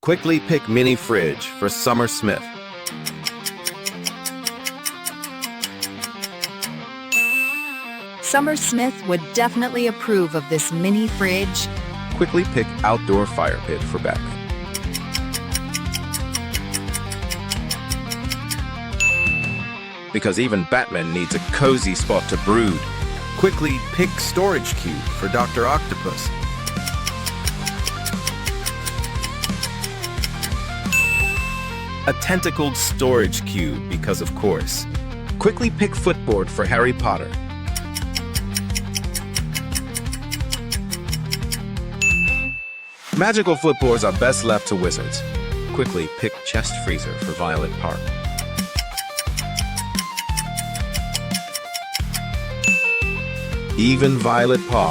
Quickly pick mini fridge for Summer Smith. Summer Smith would definitely approve of this mini fridge. Quickly pick outdoor fire pit for Batman. Because even Batman needs a cozy spot to brood. Quickly pick storage cube for Dr. Octopus. A tentacled storage cube because of course. Quickly pick footboard for Harry Potter. Magical footboards are best left to wizards. Quickly pick chest freezer for Violet Park. Even Violet Park